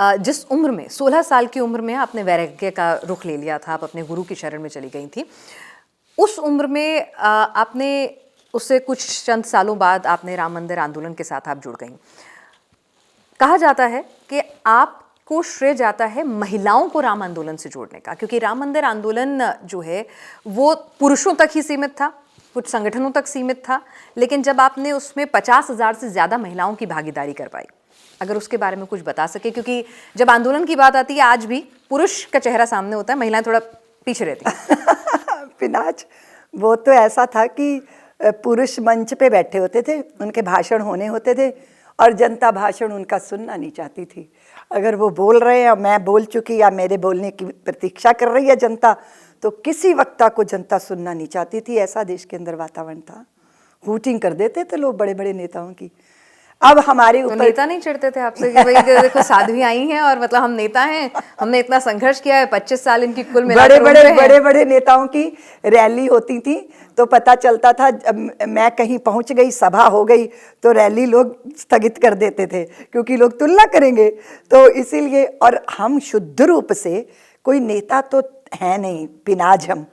जिस उम्र में 16 साल की उम्र में आपने वैराग्य का रुख ले लिया था, आप अपने गुरु की शरण में चली गई थी, उस उम्र में आपने उससे कुछ चंद सालों बाद आपने राम मंदिर आंदोलन के साथ आप जुड़ गई। कहा जाता है कि आपको श्रेय जाता है महिलाओं को राम आंदोलन से जोड़ने का, क्योंकि राम मंदिर आंदोलन जो है वो पुरुषों तक ही सीमित था, कुछ संगठनों तक सीमित था, लेकिन जब आपने उसमें 50,000 से ज़्यादा महिलाओं की भागीदारी करवाई, अगर उसके बारे में कुछ बता सके, क्योंकि जब आंदोलन की बात आती है आज भी पुरुष का चेहरा सामने होता है, महिलाएं थोड़ा पीछे रहती हैं। पिनाज, वो तो ऐसा था कि पुरुष मंच पे बैठे होते थे, उनके भाषण होने होते थे और जनता भाषण उनका सुनना नहीं चाहती थी। अगर वो बोल रहे हैं और मैं बोल चुकी या मेरे बोलने की प्रतीक्षा कर रही है जनता, तो किसी वक्ता को जनता सुनना नहीं चाहती थी। ऐसा देश के अंदर वातावरण था। हूटिंग कर देते थे लोग बड़े बड़े नेताओं की। अब हमारे ऊपर तो नेता नहीं चिढ़ते थे आपसे कि भाई देखो साध्वी आई हैं और मतलब हम नेता हैं, हमने इतना संघर्ष किया है, 25 साल इनकी कुल मिलाकर बड़े बड़े नेताओं की रैली होती थी तो पता चलता था, मैं कहीं पहुंच गई, सभा हो गई तो रैली लोग स्थगित कर देते थे क्योंकि लोग तुलना करेंगे। तो इसीलिए, और हम शुद्ध रूप से कोई नेता तो है नहीं पिनाज। हम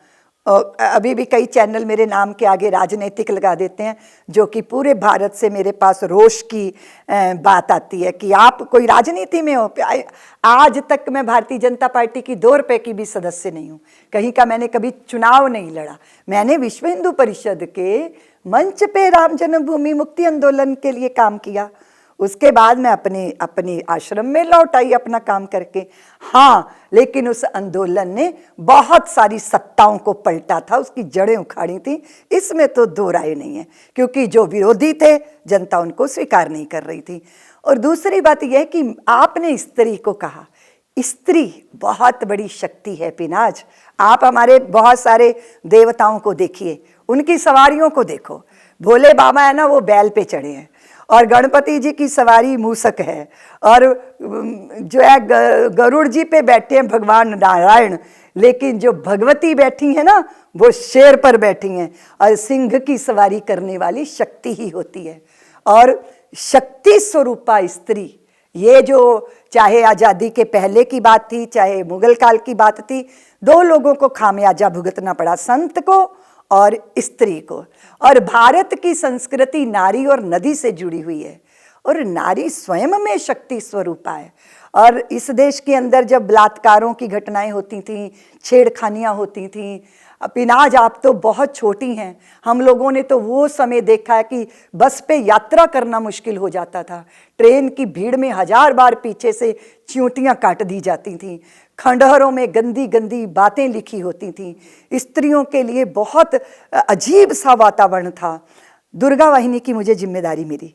अभी भी कई चैनल मेरे नाम के आगे राजनीतिक लगा देते हैं, जो कि पूरे भारत से मेरे पास रोष की बात आती है कि आप कोई राजनीति में हो। आज तक मैं भारतीय जनता पार्टी की 2 रुपए की भी सदस्य नहीं हूँ, कहीं का मैंने कभी चुनाव नहीं लड़ा। मैंने विश्व हिंदू परिषद के मंच पे राम जन्मभूमि मुक्ति आंदोलन के लिए काम किया, उसके बाद मैं अपनी आश्रम में लौट आई अपना काम करके। हाँ, लेकिन उस आंदोलन ने बहुत सारी सत्ताओं को पलटा था, उसकी जड़ें उखाड़ी थी, इसमें तो दो राय नहीं है, क्योंकि जो विरोधी थे जनता उनको स्वीकार नहीं कर रही थी। और दूसरी बात यह कि आपने स्त्री को कहा, स्त्री बहुत बड़ी शक्ति है पिनाज। आप हमारे बहुत सारे देवताओं को देखिए, उनकी सवारियों को देखो। भोले बाबा है ना, वो बैल पे चढ़े हैं, और गणपति जी की सवारी मूसक है, और जो है गरुड़ जी पे बैठे हैं भगवान नारायण, लेकिन जो भगवती बैठी है ना वो शेर पर बैठी हैं, और सिंह की सवारी करने वाली शक्ति ही होती है। और शक्ति स्वरूपा स्त्री, ये जो चाहे आज़ादी के पहले की बात थी चाहे मुगल काल की बात थी, 2 लोगों को खामियाजा भुगतना पड़ा, संत को और स्त्री को। और भारत की संस्कृति नारी और नदी से जुड़ी हुई है, और नारी स्वयं में शक्ति स्वरूपा है। और इस देश के अंदर जब बलात्कारों की घटनाएं होती थीं, छेड़खानियां होती थीं, पिनाज आप तो बहुत छोटी हैं, हम लोगों ने तो वो समय देखा है कि बस पे यात्रा करना मुश्किल हो जाता था, ट्रेन की भीड़ में 1000 बार पीछे से चींटियां काट दी जाती थीं, खंडहरों में गंदी गंदी बातें लिखी होती थीं, स्त्रियों के लिए बहुत अजीब सा वातावरण था। दुर्गा वाहिनी की मुझे जिम्मेदारी मिली।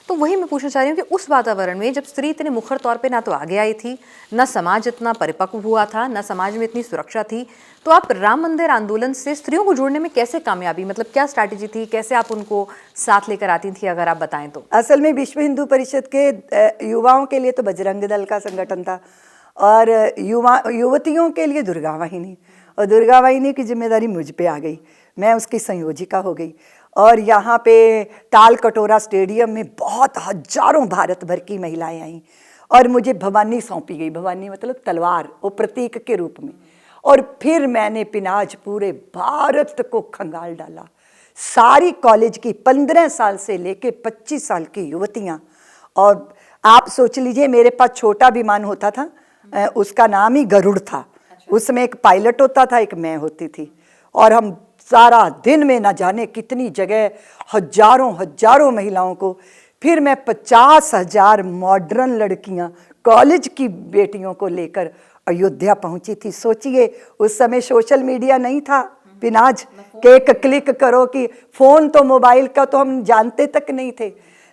तो वही मैं पूछना चाह रही हूँ कि उस वातावरण में जब स्त्री इतने मुखर तौर पे ना तो आगे आई थी, ना समाज इतना परिपक्व हुआ था, ना समाज में इतनी सुरक्षा थी, तो आप राम मंदिर आंदोलन से स्त्रियों को जोड़ने में कैसे कामयाबी, मतलब क्या स्ट्रैटेजी थी, कैसे आप उनको साथ लेकर आती थी, अगर आप बताएं तो? असल में विश्व हिंदू परिषद के युवाओं के लिए तो बजरंग दल का संगठन था, और युवतियों के लिए दुर्गा वाहिनी, और दुर्गा वाहिनी की जिम्मेदारी मुझ पे आ गई, मैं उसकी संयोजिका हो गई। और यहाँ पे ताल कटोरा स्टेडियम में बहुत हजारों भारत भर की महिलाएं आईं, और मुझे भवानी सौंपी गई। भवानी मतलब तलवार, वो प्रतीक के रूप में। और फिर मैंने पिनाज पूरे भारत को खंगाल डाला। सारी कॉलेज की 15 साल से लेके 25 साल की युवतियाँ, और आप सोच लीजिए मेरे पास छोटा विमान होता था, उसका नाम ही गरुड़ था, उसमें एक पायलट होता था, एक मैं होती थी, और हम सारा दिन में न जाने कितनी जगह हजारों महिलाओं को। फिर मैं 50,000 मॉडर्न लड़कियां, कॉलेज की बेटियों को लेकर अयोध्या पहुंची थी। सोचिए उस समय सोशल मीडिया नहीं था पिनाज, के एक क्लिक करो कि फोन, तो मोबाइल का तो हम जानते तक नहीं थे,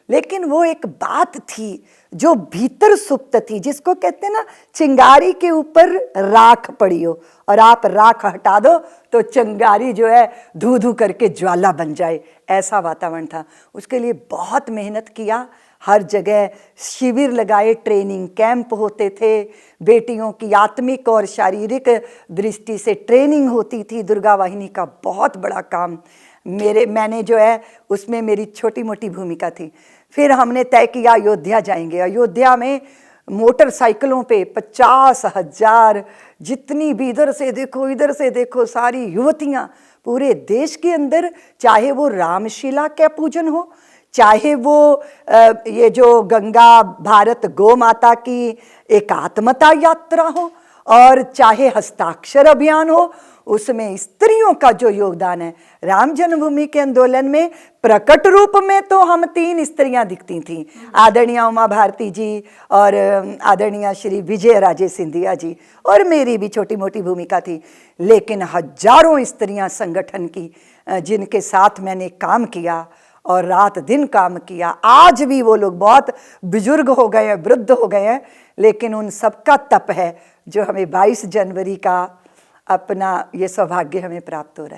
लेकिन वो एक बात थी जो भीतर सुप्त थी, जिसको कहते हैं ना, चिंगारी के ऊपर राख पड़ी हो और आप राख हटा दो तो चिंगारी जो है धू धू करके ज्वाला बन जाए, ऐसा वातावरण था। उसके लिए बहुत मेहनत किया, हर जगह शिविर लगाए, ट्रेनिंग कैंप होते थे, बेटियों की आत्मिक और शारीरिक दृष्टि से ट्रेनिंग होती थी। दुर्गा वाहिनी का बहुत बड़ा काम मैंने जो है उसमें मेरी छोटी मोटी भूमिका थी। फिर हमने तय किया अयोध्या जाएंगे। अयोध्या में मोटरसाइकिलों पे 50,000, जितनी भी इधर से देखो सारी युवतियां पूरे देश के अंदर, चाहे वो रामशिला का पूजन हो, चाहे वो ये जो गंगा भारत गौ माता की एकात्मता यात्रा हो, और चाहे हस्ताक्षर अभियान हो, उसमें स्त्रियों का जो योगदान है। राम जन्मभूमि के आंदोलन में प्रकट रूप में तो हम 3 स्त्रियां दिखती थीं, आदरणीय उमा भारती जी और आदरणीय श्री विजय राजे सिंधिया जी, और मेरी भी छोटी मोटी भूमिका थी, लेकिन हजारों स्त्रियां संगठन की जिनके साथ मैंने काम किया और रात दिन काम किया। आज भी वो लोग बहुत बुजुर्ग हो गए हैं, वृद्ध हो गए हैं, लेकिन उन सबका तप है जो हमें 22 जनवरी का अपना ये सौभाग्य हमें प्राप्त हो रहा है।